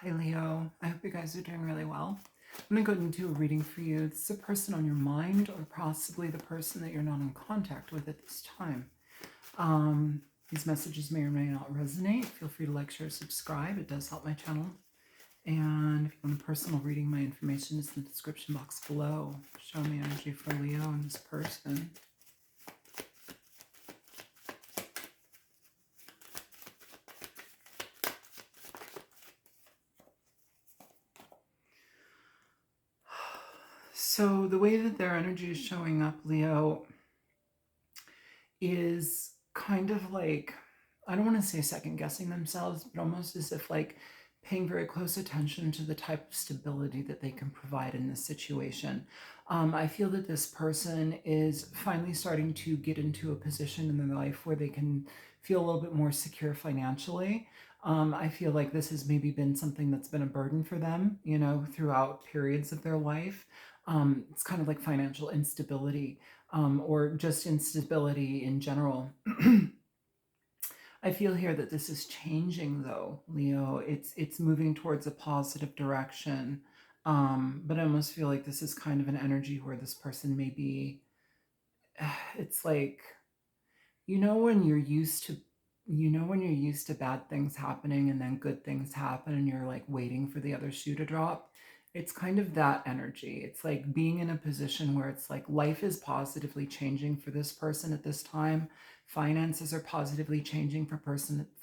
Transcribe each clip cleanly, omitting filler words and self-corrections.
Hi Leo, I hope you guys are doing really well. I'm going to go into a reading for you. This is a person on your mind or possibly the person that you're not in contact with at this time. These messages may or may not resonate. Feel free to like, share, subscribe. It does help my channel. And if you want a personal reading, my information is in the description box below. Show me energy for Leo and this person. So the way that their energy is showing up, Leo, is kind of like, I don't want to say second guessing themselves, but almost as if like paying very close attention to the type of stability that they can provide in this situation. I feel that this person is finally starting to get into a position in their life where they can feel a little bit more secure financially. I feel like this has maybe been something that's been a burden for them, you know, throughout periods of their life. It's kind of like financial instability, or just instability in general. I feel here that this is changing, though, Leo. It's moving towards a positive direction, but I almost feel like this is kind of an energy where this person may be. It's like, you know when you're used to bad things happening and then good things happen and you're like waiting for the other shoe to drop. It's kind of that energy. It's like being in a position where it's like life is positively changing for this person at this time. Finances are positively changing for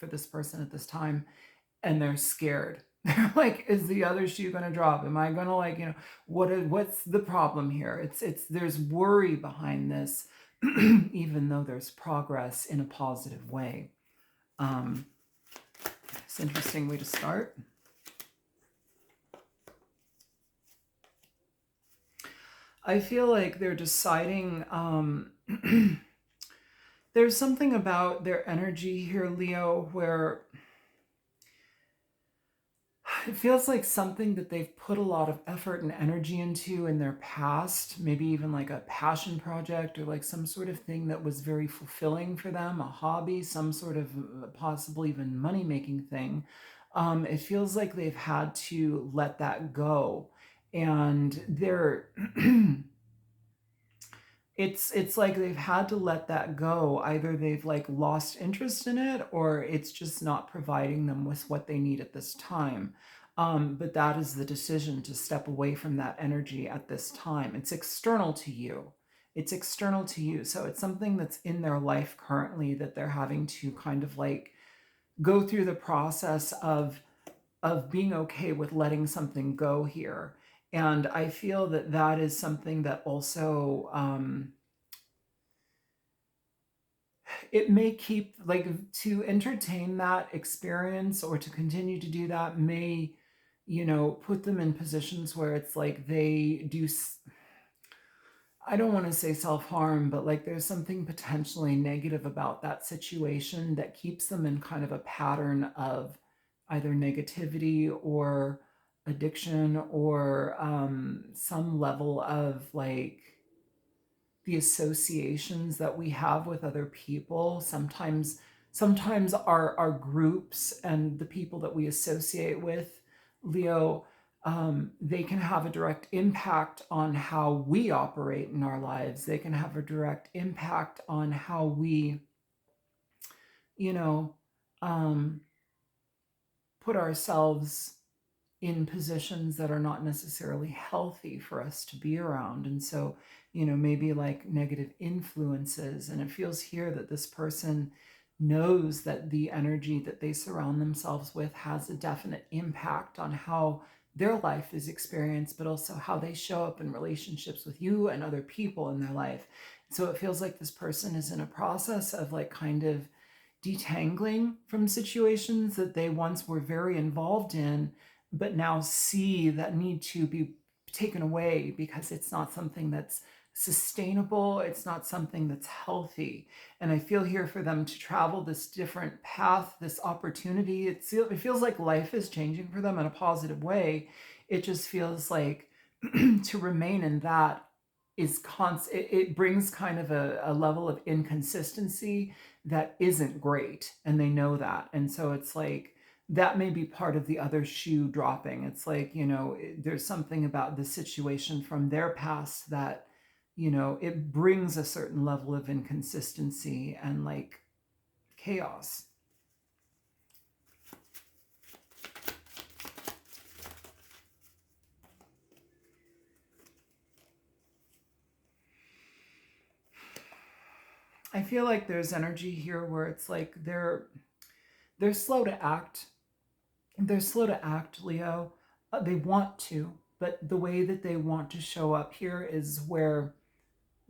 this person at this time, and they're scared. They're like, is the other shoe going to drop? Am I going to, like, what's the problem here? It's there's worry behind this, even though there's progress in a positive way. It's an interesting way to start. I feel like they're deciding, there's something about their energy here, Leo, where it feels like something that they've put a lot of effort and energy into in their past, maybe even like a passion project or like some sort of thing that was very fulfilling for them, a hobby, some sort of possibly even money-making thing. It feels like they've had to let that go. And they're it's like they've had to let that go. Either they've like lost interest in it, or it's just not providing them with what they need at this time. But that is the decision, to step away from that energy at this time. It's external to you. It's external to you. So it's something that's in their life currently that they're having to kind of like go through the process of being okay with letting something go here. And I feel that that is something that also, it may keep, like, to entertain that experience or to continue to do that may, put them in positions where it's like they do, I don't want to say self-harm, but like there's something potentially negative about that situation that keeps them in kind of a pattern of either negativity or addiction, or some level of like the associations that we have with other people. Sometimes our groups and the people that we associate with, Leo, they can have a direct impact on how we operate in our lives. They can have a direct impact on how we, you know um, put ourselves in positions that are not necessarily healthy for us to be around. And so, maybe like negative influences. And it feels here that this person knows that the energy that they surround themselves with has a definite impact on how their life is experienced, but also how they show up in relationships with you and other people in their life. So it feels like this person is in a process of like kind of detangling from situations that they once were very involved in, but now see that need to be taken away because it's not something that's sustainable. It's not something that's healthy. And I feel here for them to travel this different path, this opportunity. It feels like life is changing for them in a positive way. It just feels like to remain in that is it brings kind of a level of inconsistency that isn't great, and they know that. And so it's like that may be part of the other shoe dropping. It's like, there's something about the situation from their past that, it brings a certain level of inconsistency and like chaos. I feel like there's energy here where it's like they're slow to act. They're slow to act, Leo. They want to, but the way that they want to show up here is where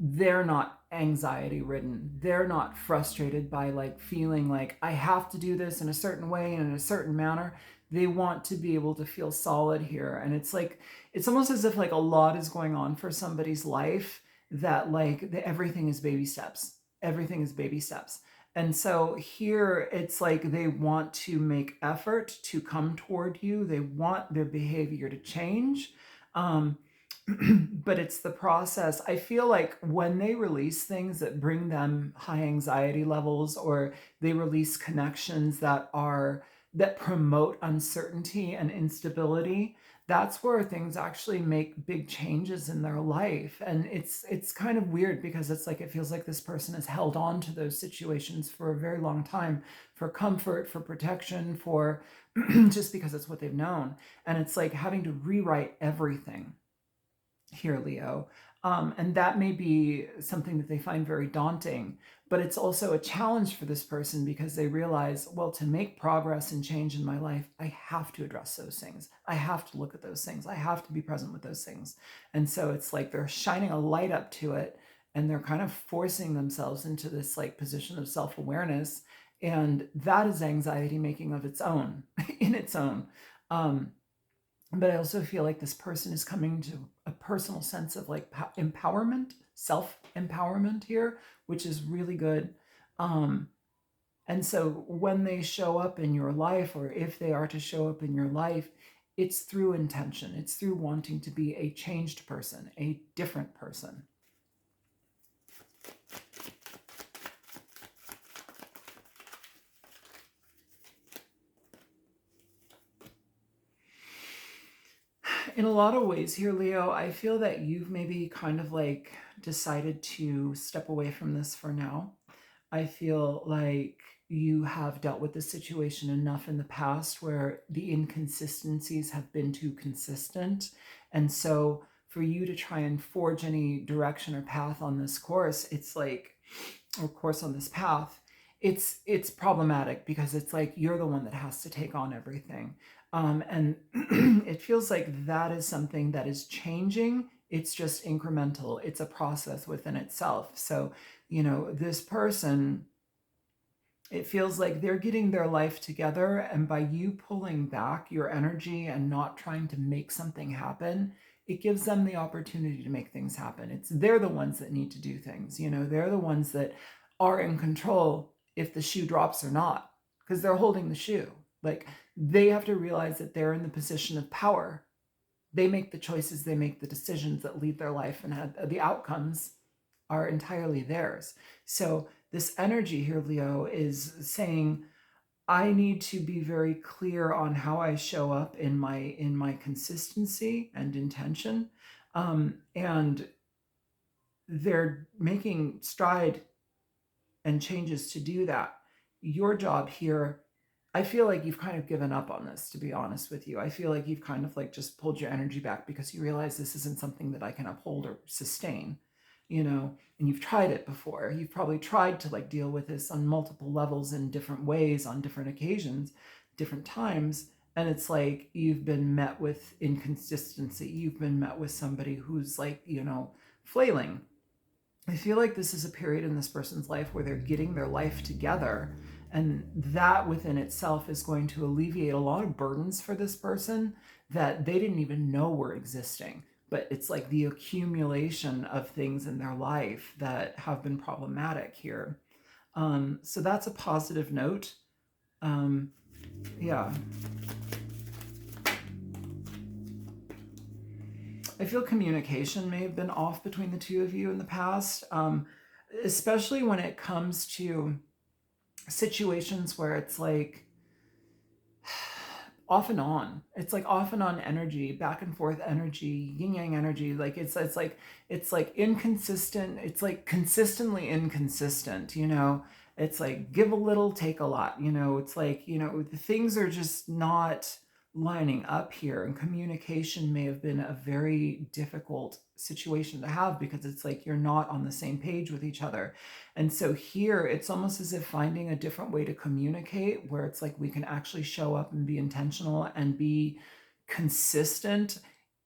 they're not anxiety ridden. They're not frustrated by like feeling like I have to do this in a certain way and in a certain manner. They want to be able to feel solid here. And it's like, it's almost as if like a lot is going on for somebody's life that like everything is baby steps. Everything is baby steps. And so here it's like they want to make effort to come toward you. They want their behavior to change. Um, but it's the process. I feel like when they release things that bring them high anxiety levels, or they release connections that promote uncertainty and instability, that's where things actually make big changes in their life. And it's kind of weird because it's like it feels like this person has held on to those situations for a very long time, for comfort, for protection, for just because it's what they've known. And it's like having to rewrite everything here, Leo. And that may be something that they find very daunting, but it's also a challenge for this person because they realize, well, to make progress and change in my life, I have to address those things. I have to look at those things. I have to be present with those things. And so it's like they're shining a light up to it, and they're kind of forcing themselves into this like position of self-awareness. And that is anxiety making of its own, in its own. Um, but I also feel like this person is coming to a personal sense of like empowerment, self empowerment here, which is really good. Um, and so when they show up in your life, or if they are to show up in your life, it's through intention, it's through wanting to be a changed person, a different person. In a lot of ways here, Leo, I feel that you've maybe kind of like decided to step away from this for now. I feel like you have dealt with this situation enough in the past where the inconsistencies have been too consistent. And so for you to try and forge any direction or path on this course, it's like, or course on this path, it's problematic because it's like you're the one that has to take on everything. And it feels like that is something that is changing. It's just incremental. It's a process within itself. So, this person, it feels like they're getting their life together. And by you pulling back your energy and not trying to make something happen, it gives them the opportunity to make things happen. They're the ones that need to do things. They're the ones that are in control if the shoe drops or not, because they're holding the shoe. Like, they have to realize that they're in the position of power. They make the choices, they make the decisions that lead their life, and the outcomes are entirely theirs. So this energy here, Leo, is saying, I need to be very clear on how I show up in my consistency and intention. And they're making stride and changes to do that. Your job here, I feel like you've kind of given up on this, to be honest with you. I feel like you've kind of like just pulled your energy back because you realize this isn't something that I can uphold or sustain, and you've tried it before. You've probably tried to like deal with this on multiple levels in different ways, on different occasions, different times. And it's like you've been met with inconsistency. You've been met with somebody who's like, flailing. I feel like this is a period in this person's life where they're getting their life together. And that within itself is going to alleviate a lot of burdens for this person that they didn't even know were existing. But it's like the accumulation of things in their life that have been problematic here. So that's a positive note. Yeah. I feel communication may have been off between the two of you in the past, especially when it comes to situations where it's like off and on. It's like off and on energy, back and forth energy, yin yang energy. Like it's like inconsistent. It's like consistently inconsistent. It's like give a little, take a lot. It's like the things are just not lining up here, and communication may have been a very difficult situation to have because it's like you're not on the same page with each other. And so here it's almost as if finding a different way to communicate where it's like we can actually show up and be intentional and be consistent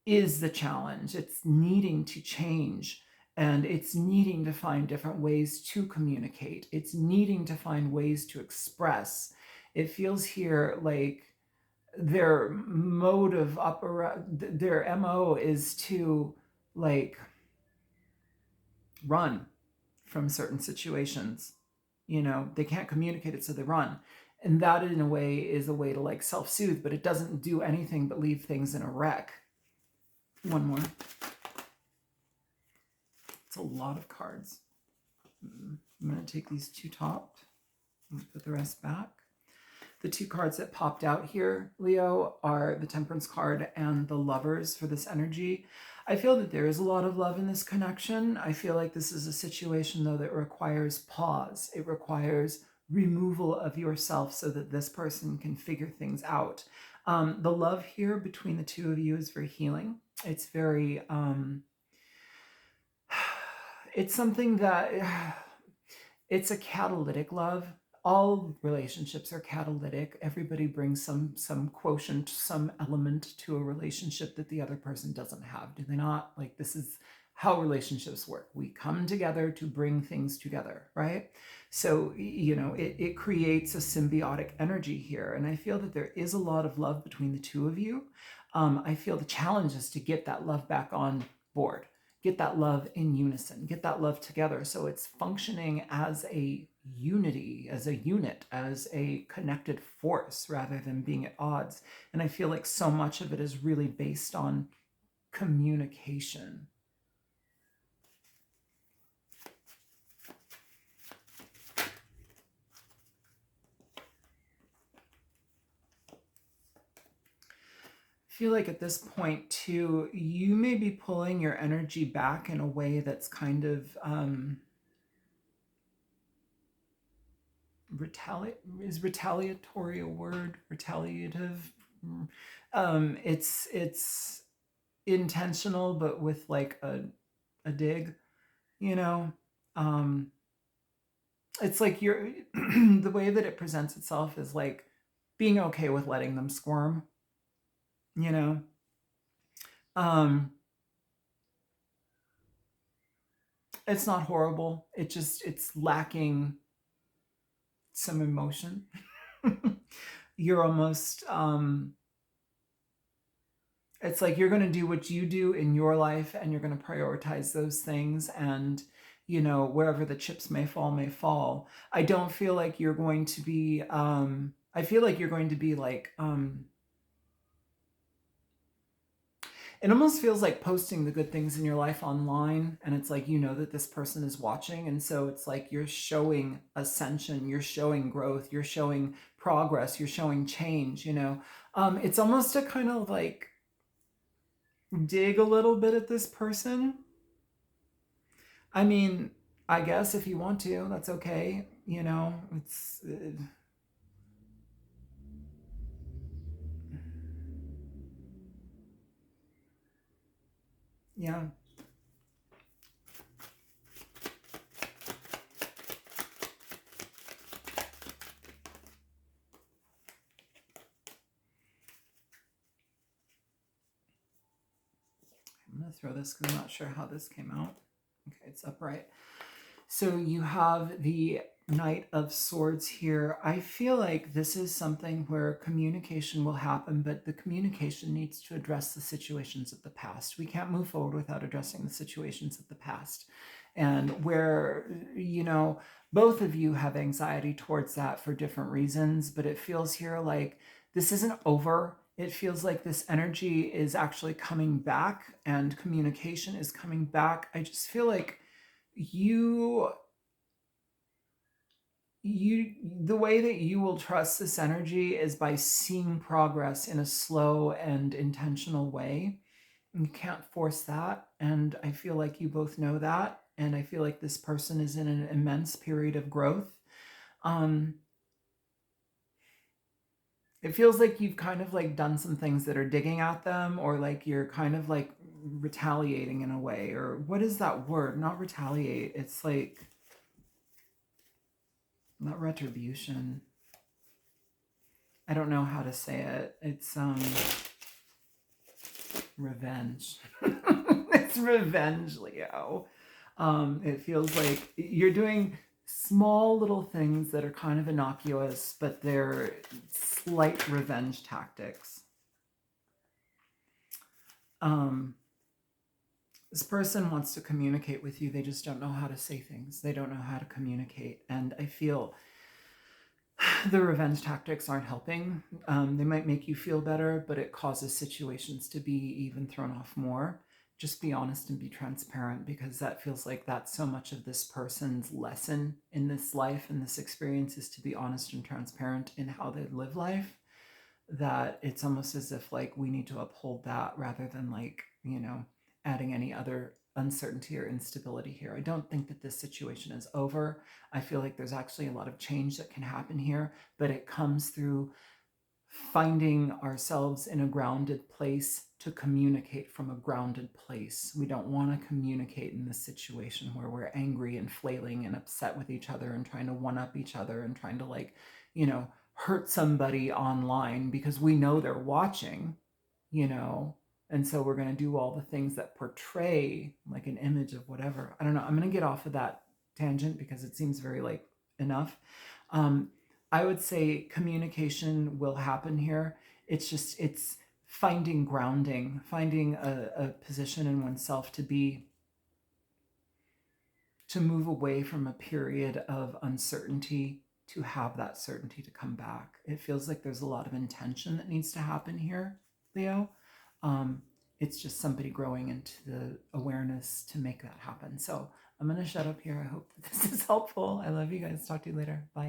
is the challenge. It's needing to change, and it's needing to find different ways to communicate. It's needing to find ways to express. It feels here like their mode of their MO is to like run from certain situations. They can't communicate it, so they run. And that in a way is a way to like self-soothe, but it doesn't do anything but leave things in a wreck. One more. It's a lot of cards. I'm going to take these two top and put the rest back. The two cards that popped out here, Leo, are the Temperance card and the Lovers for this energy. I feel that there is a lot of love in this connection. I feel like this is a situation, though, that requires pause. It requires removal of yourself so that this person can figure things out. The love here between the two of you is very healing. It's very, it's something that, it's a catalytic love. All relationships are catalytic. Everybody brings some quotient, some element to a relationship that the other person doesn't have. Do they not? Like, this is how relationships work. We come together to bring things together, right? So, it creates a symbiotic energy here. And I feel that there is a lot of love between the two of you. I feel the challenge is to get that love back on board. Get that love in unison, get that love together so it's functioning as a unity, as a unit, as a connected force rather than being at odds. And I feel like so much of it is really based on communication. I feel like at this point too, you may be pulling your energy back in a way that's kind of retaliatory a word? Retaliative? It's intentional, but with like a dig, it's like you're the way that it presents itself is like being okay with letting them squirm, you know. It's not horrible. It's lacking some emotion. You're almost it's like you're going to do what you do in your life, and you're going to prioritize those things, and wherever the chips may fall. I don't feel like you're going to be I feel like you're going to be like it almost feels like posting the good things in your life online, and it's like that this person is watching, and so it's like you're showing ascension, you're showing growth, you're showing progress, you're showing change. It's almost a kind of like dig a little bit at this person. I mean, I guess if you want to, that's okay. It's yeah. I'm going to throw this because I'm not sure how this came out. Okay, it's upright. So you have the Knight of Swords here. I feel like this is something where communication will happen, but the communication needs to address the situations of the past. We can't move forward without addressing the situations of the past. And where, both of you have anxiety towards that for different reasons, but it feels here like this isn't over. It feels like this energy is actually coming back and communication is coming back. I just feel like you the way that you will trust this energy is by seeing progress in a slow and intentional way. You can't force that, and I feel like you both know that, and I feel like this person is in an immense period of growth. um it feels like you've kind of like done some things that are digging at them, or like you're kind of like retaliating in a way, or what is that word? Not retaliate, it's like not retribution. I don't know how to say it. It's revenge. It's revenge, Leo. It feels like you're doing small little things that are kind of innocuous, but they're slight revenge tactics. This person wants to communicate with you. They just don't know how to say things. They don't know how to communicate. And I feel the revenge tactics aren't helping. They might make you feel better, but it causes situations to be even thrown off more. Just be honest and be transparent, because that feels like that's so much of this person's lesson in this life and this experience, is to be honest and transparent in how they live life, that it's almost as if like we need to uphold that rather than like, adding any other uncertainty or instability here. I don't think that this situation is over. I feel like there's actually a lot of change that can happen here, but it comes through finding ourselves in a grounded place to communicate from a grounded place. We don't want to communicate in this situation where we're angry and flailing and upset with each other and trying to one up each other and trying to like, hurt somebody online because we know they're watching, you know, and so we're going to do all the things that portray like an image of whatever. I don't know. I'm going to get off of that tangent because it seems very like enough. Um, I would say communication will happen here. It's finding grounding, finding a position in oneself to move away from a period of uncertainty, to have that certainty to come back. It feels like there's a lot of intention that needs to happen here, Leo. Um, it's just somebody growing into the awareness to make that happen. So I'm going to shut up here. I hope that this is helpful. I love you guys. Talk to you later. Bye.